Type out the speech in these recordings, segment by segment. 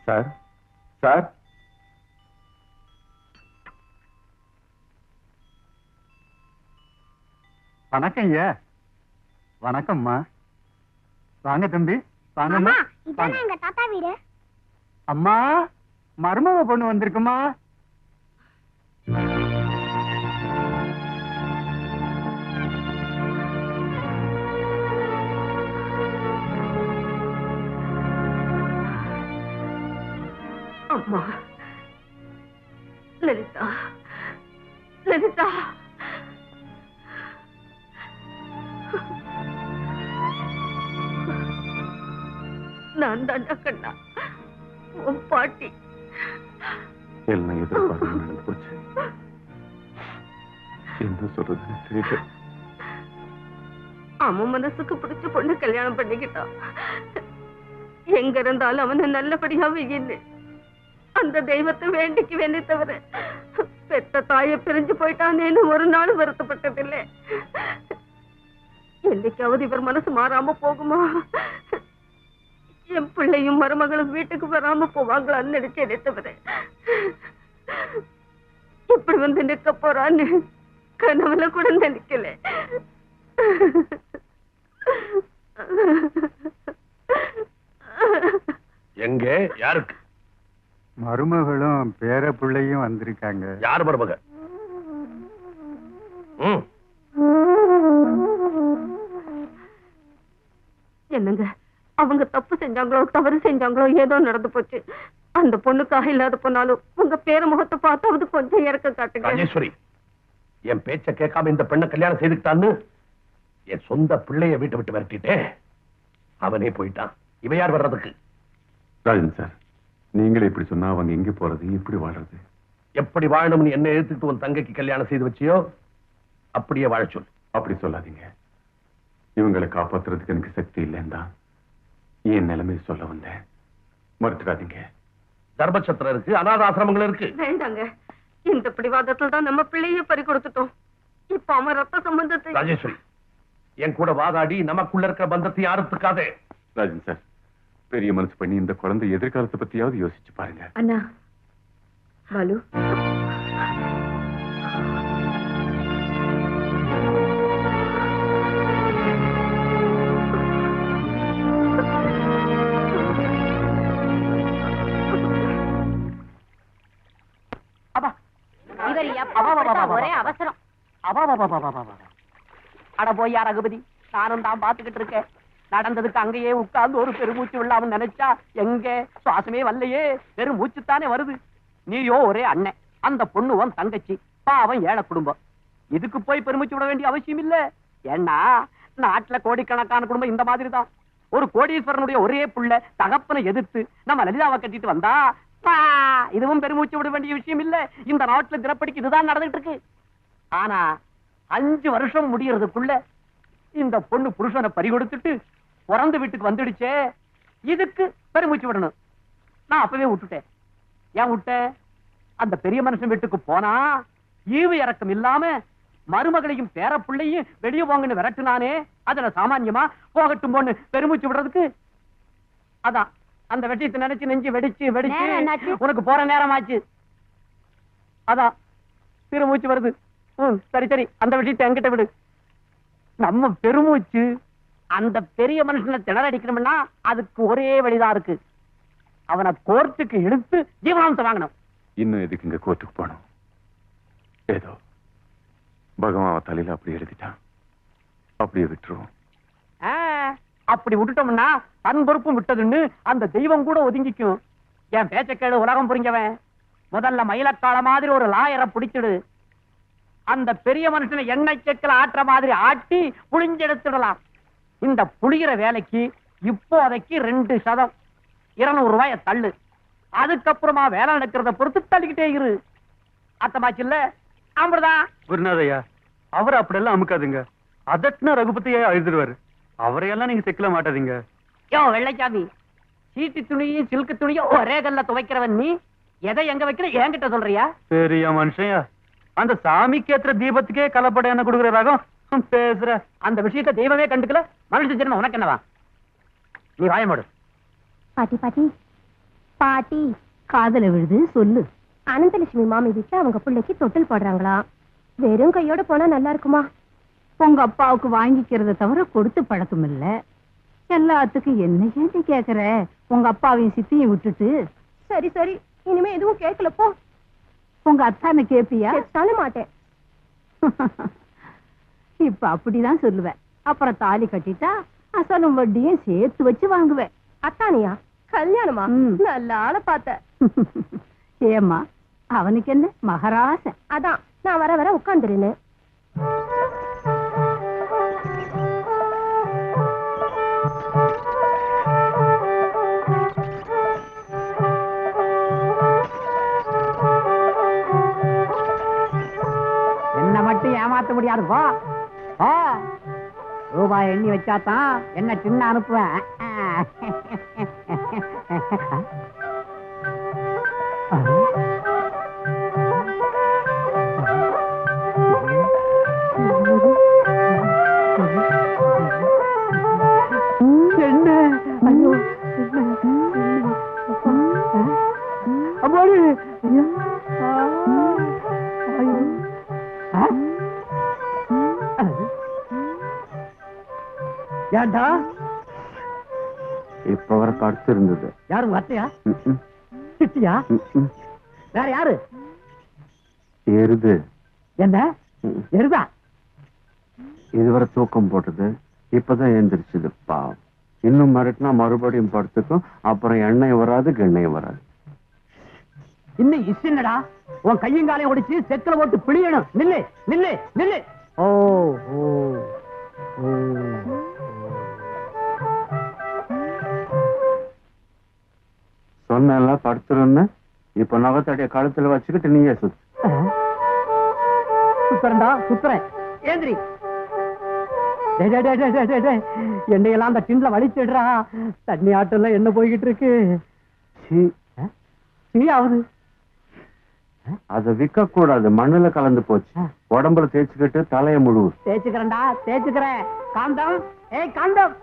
Sir sir வணக்கம் ஐயா. வணக்கம்மா. வாங்க தம்பி வாங்கம்மா. எங்க தாத்தா வீடு. அம்மா மருமக பொண்ணு வந்திருக்குமா? அம்மா லலிதா, லலிதா. நான் தான் கண்ணா, உன் பாட்டி. எல்லாம் எதிர்பார்த்து நடந்து போச்சு. என்ன சொல்றதுன்னு தெரியல. அவன் மனசுக்கு பிடிச்ச பொண்ணு கல்யாணம் பண்ணிக்கிட்டான். எங்க இருந்தாலும் அவனை நல்லபடியா வையின்னு அந்த தெய்வத்தை வேண்டிக்கு வேண்டி தவிர பெத்த தாயை பிரிஞ்சு போயிட்டானேன்னு ஒரு நாள் வருத்தப்பட்டதில்லை. என்னைக்காவது இவர் மனசு மாறாம போகுமா? என் பிள்ளையும் மருமகளும் வீட்டுக்கு வராம போவாங்களான்னு நினைச்சேனே தவிர இப்படி வந்து நிற்க போறான்னு கனவுல கூட நினைக்கல. எங்க யாருக்கு? மருமகளும் பேர பிள்ளையும் வந்திருக்காங்க. யார் மருமக? என்னங்க, அவங்க தப்பு செஞ்சாங்களோ தவறு செஞ்சாங்களோ ஏதோ நடந்து போச்சு. அந்த பொண்ணுக்காக இல்லாத போனாலும் உங்க பேர முகத்தை பார்த்தாவது கொஞ்சம் இறக்க காட்டுங்க. ராஜேஸ்வரி, என் பேச்ச கேட்காம இந்த பெண்ணை கல்யாணம் செய்துக்கிட்டான்னு என் சொந்த பிள்ளைய வீட்டை விட்டு விரட்டிட்டேன். அவனே போயிட்டான். இவ யார் வர்றதுக்கு? ராஜன் சார், நீங்களே இப்படி சொன்னா அவங்க எங்க போறது, எப்படி வாழறது? எப்படி வாழணும்னு என்ன எடுத்துட்டு உன் தங்கைக்கு கல்யாணம் செய்து வச்சியோ அப்படியே வாழ சொல். அப்படி சொல்லாதீங்க. இவங்களை காப்பாத்துறதுக்கு எனக்கு சக்தி இல்லைன்னா என் நிலைமை சொல்ல வந்தேன். மறுத்துடாதீங்க. தர்மச்சத்திரம் இருக்கு, அநாத ஆசிரமங்கள் இருக்கு. வேண்டாங்க, இந்த பிடிவாதத்தில் தான் நம்ம பிள்ளைய பறி கொடுத்துட்டோம். இப்ப அவன் ரத்த சம்பந்தத்தை. ராஜேஸ்வரி, என் கூட வாதாடி நமக்குள்ள இருக்கிற பந்தத்தை யாருத்துக்காதே. ராஜன் சார், பெரிய மனசு பண்ணி இந்த குழந்தை எதிர்காலத்தை பத்தியாவது யோசிச்சு பாருங்க. அண்ணா பாலு, ஒரே அவசரம். அட போய் ரகுபதி, நானும் தான் பாத்துக்கிட்டு இருக்கேன். நடந்ததுக்கு அங்கேயே உட்கார்ந்து ஒரு பெருமூச்சு விழாம நினைச்சா எங்க சுவாசமே வரலையே, பெருமூச்சுத்தானே வருது. நீயோ ஒரே அண்ணன், அந்த பொண்ணு உன் தங்கச்சி, பாவம் ஏழை குடும்பம். இதுக்கு போய் பெருமூச்சு விட வேண்டிய அவசியம் இல்ல. ஏன்னா நாட்டுல கோடிக்கணக்கான குடும்பம் இந்த மாதிரி தான். ஒரு கோடீஸ்வரனுடைய ஒரே புள்ள தகப்பனை எதிர்த்து நம்ம லலிதாவை கட்டிட்டு வந்தா இதுவும் பெருமூச்சு விட வேண்டிய விஷயம் இல்ல. இந்த நாட்டுல தினப்படிக்கு இதுதான் நடந்துட்டு இருக்கு. ஆனா 5 வருஷம் முடியறதுக்குள்ள இந்த பொண்ணு புருஷனை பறி கொடுத்துட்டு பிறந்த வீட்டுக்கு வந்துடுச்சே, இதுக்கு பெருமூச்சு விடணும். நான் அப்பவே விட்டுட்டேன். ஏன் விட்டேன்? அந்த பெரிய மனுஷன் வீட்டுக்கு போனா ஈவு இறக்கம் இல்லாம மருமகளையும் பேர பிள்ளையும் வெளியே போங்கன்னு விரட்டுனானே, அதுல சாமான்யமா போகட்டும் பொண்ணு பெருமூச்சு விடுறதுக்கு. அதான் அந்த வெட்டியத்தை நினைச்சு நெஞ்சு வெடிச்சு வெடிச்சு உனக்கு போற நேரமாச்சு. அதான் பெருமூச்சு வருது. சரி சரி, அந்த விஷயத்தை என்கிட்ட விடு. நம்ம பெருமூச்சு அந்த பெரிய மனுஷனை திணறடிக்கணும்னா அதுக்கு ஒரே வழிதான் இருக்கு. அவனை கோர்ட்டுக்கு இழுத்து ஜீவனாம்சம் வாங்கணும். இன்னும் எதுக்கு இங்க கோர்ட்டுக்கு போனோம்? ஏதோ பகவான் தலையில அப்படி எழுதிட்டான், அப்படியே விட்டுருவோம். அப்படி விட்டுட்டோம்னா தன் பொறுப்பும் விட்டதுன்னு அந்த தெய்வம் கூட ஒதுங்கிக்கும். என் பேச்சக்கேடு உலகம் புரிஞ்சவன், முதல்ல மயிலக்கால மாதிரி ஒரு லாயரை பிடிச்சிடு. அந்த பெரிய மனுஷனை எண்ணெய் செக்கில் ஆட்டுற மாதிரி ஆட்டி புளிஞ்செடுத்துடலாம். இந்த புளிகிற வேலைக்கு இப்போதைக்கு 2% 200 ரூபாய தள்ளு. அதுக்கப்புறமா வேலை நடக்கிறத பொறுத்து தள்ளிக்கிட்டே இரு. அத்தமாச்சில்ல அம்புதான். குருநாதையா, அவர் அப்படியெல்லாம் அமுக்காதுங்க. அதட்னா ரகுபதியா எழுதிடுவாரு. அவரையெல்லாம் நீங்க செக்கல மாட்டாதீங்க. யோ வெள்ளைச்சாமி, சீட்டு துணியும் சில்கு துணியும் ஒரே கல்ல துவைக்கிறவன் நீ எதை எங்க வைக்கிற என்கிட்ட சொல்றியா? பெரிய மனுஷன், அந்த சாமிக்கு ஏற்ற தீபத்துக்கே கலப்பட என்ன கொடுக்குற ரகம் பேசுற. அந்த விஷயத்தை தெய்வமே கண்டுக்கல, மனுஷ ஜென்மம் உனக்கு என்னவா? நீ வாயமாடு. பாட்டி பாட்டி, பாட்டி காதல விழுது சொல்லு. அனந்தலட்சுமி மாமி வீட்டுல அவங்க பிள்ளைக்கு தொட்டில் போடுறாங்களா? வெறும் கையோட போனா நல்லா இருக்குமா? உங்க அப்பாவுக்கு வாங்கிக்கிறத தவிர கொடுத்து பழக்கம் இல்ல. எல்லாத்துக்கும் என்ன ஏண்டி கேக்குற? உங்க அப்பாவையும் சித்தியும் விட்டுட்டு. சரி சரி, இனிமே எதுவும் கேட்கல போ. உங்க அத்தான கேப்பியா? சொல்ல மாட்டேன். இப்ப அப்படிதான் சொல்லுவேன். அப்புறம் தாலி கட்டிட்டா அசலும் வட்டியும் சேர்த்து வச்சு வாங்குவேன். அத்தானியா? கல்யாணமா? நல்ல ஆளை பார்த்த. ஏமா அவனுக்கு என்ன மகராச? அதான் நான் வர வர உட்கார்ந்துருன்னு. என்ன மட்டும் ஏமாத்த முடியாது. ரூபாய் எண்ணி வச்சாதான் என்ன சின்ன அனுப்புவேன். ஏண்டா இப்ப வர படுத்து இருந்தது. யாரு உங்க அத்தையா? சித்தியா? வேற யாரு? எருது. என்ன எருதா? இதுவரை தூக்கம் போட்டது, இப்பதான் எந்திரிச்சது. பாவம், இன்னும் மறுட்டினா மறுபடியும் படுத்துக்கும். அப்புறம் எண்ணெய் வராது, கெண்ணெய் வராது. இன்னும் இசின்னடா, உன் கையும் காலையும் ஒடிச்சு செத்துல போட்டு பிழியணும். நில்லு நில்லு நில்லு. ஓ ஓ ஓ. சொன்ன படுத்துருன்னு இப்ப நகத்தடிய கழுத்துல வச்சுக்கிட்டு நீயே சுத்து. சுத்துறா சுத்துறேன். ஏந்திரி. எண்ணெயெல்லாம் அந்த டின்ல வலிச்சிடுறா. தண்ணி ஆட்டல என்ன போய்கிட்டு இருக்கு. ஆகுது. அத விற்க கூடாது, மண்ணுல கலந்து போச்சு. உடம்புல தேய்ச்சிக்கிட்டு தலைய முழுவு. தேய்ச்சுக்கிறேன்டா தேய்ச்சுக்கிறேன். காந்தம், ஏய் காந்தம்,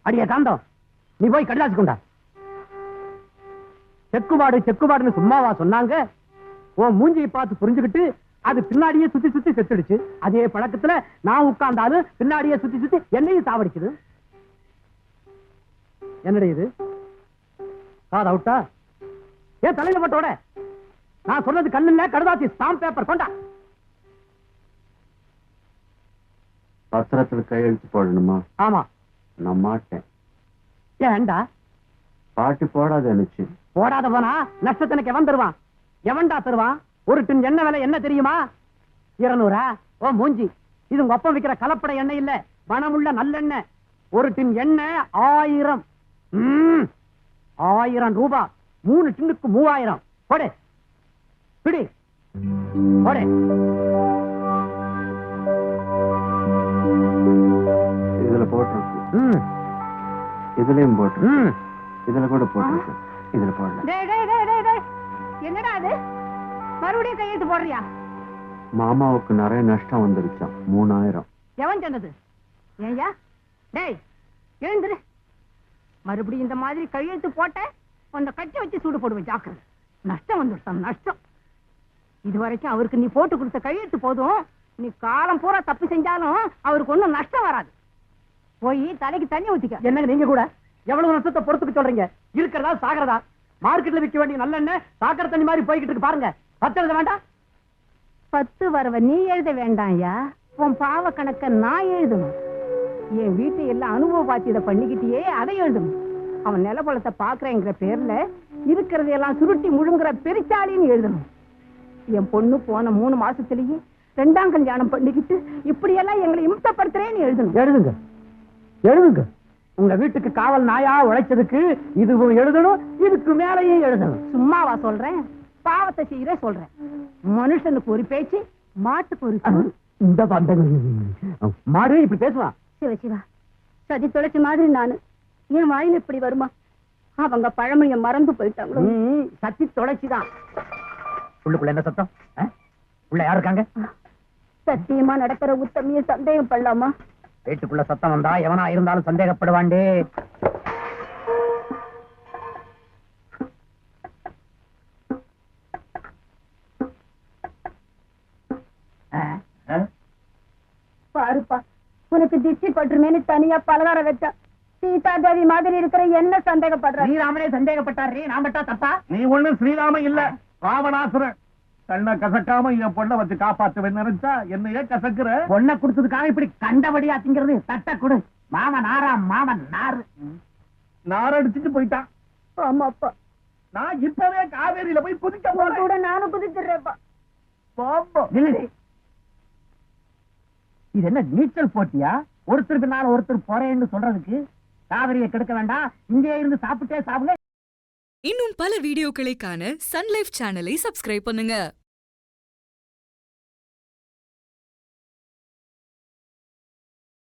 அடிய காந்தம், நீ போய் கடிதாச்சு கொண்டா. செக்குபாடு செக்குபாடுன்னு சும்மாவா சொன்னாங்க? உன் மூஞ்சியை பார்த்து புரிஞ்சுக்கிட்டு அது பின்னாடியே சுத்தி சுத்தி செத்துடுச்சு. அதே பழக்கத்துல நான் உட்கார்ந்தாலும் பின்னாடியே சுத்தி சுத்தி என்னையும் சாவடிக்குது. என்னடா இது? காது அவுட்டா? ஏன் தலையில போட்டோட? நான் சொன்னது கண்ணுல கடுதாசி ஸ்டாம்ப் பேப்பர் கொண்டா. பத்திரத்துல கையெழுத்து போடணுமா? ஆமா. நான் மாட்டேன். ஏன்டா? பாட்டி போடாத நினைச்சு. போடாத போனா நஷ்டத்தினக்கு எவன் தருவான்? எவன்டா தருவான்? ஒரு டின் எண்ணெய் விலை என்ன தெரியுமா? 200. ஓ மூஞ்சி, இது உங்க அப்பா விக்கிற கலப்பட எண்ணெய் இல்ல, மனமுள்ள நல்லெண்ணெய். ஒரு டின் எண்ணெய் 1000. 1000 ரூபாய். 3 டின்னுக்கு 3000. போடு பிடி போடு. இதுல போட்டு, இதுலயும் போட்டு, இதுல கூட போட்டு, இதுல போடல. என்னடா அது? மறுபடியும் கையெழுத்து போடுறியா? மாமாவுக்கு நிறைய நஷ்டம் வந்துருச்சாம். 3000. எவன் சொன்னது? ஏயா டேய் எழுந்துரு. மறுபடியும் இந்த மாதிரி கையெழுத்து போட்ட உன்னை கட்டி வச்சு சூடு போடுவேன். ஜாக்கிரதை. நஷ்டம் வந்துட்டான், நஷ்டம். இதுவரைக்கும் அவருக்கு நீ போட்டு கொடுத்த கையெழுத்து போதும். நீ காலம் பூரா தப்பு செஞ்சாலும் அவருக்கு ஒண்ணும் நஷ்டம் வராது. போய் தலைக்கு தண்ணி ஊத்திக்க. என்னங்க நீங்க கூட எவ்வளவு நஷ்டத்தை பொறுத்துக்கு சொல்றீங்க? இருக்கிறதா சாகிறதா? மார்க்கெட்ல விற்க வேண்டிய நல்லெண்ணெய் சாக்கடை தண்ணி மாதிரி போய்கிட்டு இருக்கு பாருங்க. 10 எழுத வேண்டாம்? 10 வரவ நீ எழுத வேண்டாம்யா. உன் பாவ கணக்க நான் எழுதணும். என் வீட்டை எல்லாம் அனுபவ பாத்தியதை பண்ணிக்கிட்டே அதை எழுதணும். அவன் நிலப்பழத்தை பாக்குறேங்கிற பேர்ல இருக்கிறதையெல்லாம் சுருட்டி முழுங்குற பெருச்சாலின்னு எழுதணும். என் பொண்ணு போன 3 மாசத்திலேயே 2ஆம் கல்யாணம் பண்ணிக்கிட்டு இப்படியெல்லாம் எங்களை இம்சப்படுத்துறேன்னு எழுதணும். எழுதுங்க எழுதுங்க. உங்க வீட்டுக்கு காவல் நாயா உழைச்சதுக்கு இதுவும் எழுதணும், இதுக்கு மேலேயும் எழுதணும். சும்மாவா சொல்றேன்? பாவத்தை செய்யற சொல்றேன். மனுஷனுக்கு ஒரு பேச்சு, மாட்டுக்கு ஒரு சூடு. இந்த மாடு இப்படி பேசுவான். சிவ சிவா, சதி தொலைச்ச மாதிரி நானு. என் வாயில இப்படி வருமா? அவங்க பழமொழிய மறந்து போயிட்டாங்களோ. சத்தி தொலைச்சுதான். உள்ளுக்குள்ள என்ன சத்தம்? உள்ள யாரு இருக்காங்க? சத்தியமா நடக்கிற உத்தமைய சந்தேகம் பண்ணலாமா? வீட்டுக்குள்ள சத்தம் வந்தா எவனா இருந்தாலும் சந்தேகப்படுவாண்டே. பாருப்பா, உனக்கு திஷ்டி பட்டுருமேனு தனியா பலகாரம் வச்சா சீதா தேவி மாதிரி இருக்கிற என்ன சந்தேகப்படுற? ஸ்ரீராமனே சந்தேகப்பட்டாரு, நான் பட்டா தப்பா? நீ ஒண்ணு ஸ்ரீராம இல்ல, ராவணாசுரன். கண்ணை கசக்காம என் பொண்ணை வச்சு காப்பாத்துவேன்னு நினைச்சா என்னையே கசக்குற. பொண்ணை கொடுத்ததுக்காக இப்படி கண்டபடியா திங்கிறது? தட்ட கொடு. மாமன் நாரா, மாமன் நாரு. நார அடிச்சுட்டு போயிட்டான். ஆமாப்பா, நான் இப்பவே காவேரியில போய் குதிக்க உன் போறேன். கூட நானும் குதிச்சிடுறேன்ப்பா. பாப்பா. நில்லு. இது என்ன நீச்சல் போட்டியா? ஒருத்தருக்கு நாள் ஒருத்தர் போறேன்னு சொல்றதுக்கு காவிரியை கெடுக்க வேண்டாம், இங்கே இருந்து சாப்பிட்டே சாப்பிடுங்க. இன்னும் பல வீடியோக்களை காண சன் லைஃப் சேனலை சப்ஸ்கிரைப் பண்ணுங்க.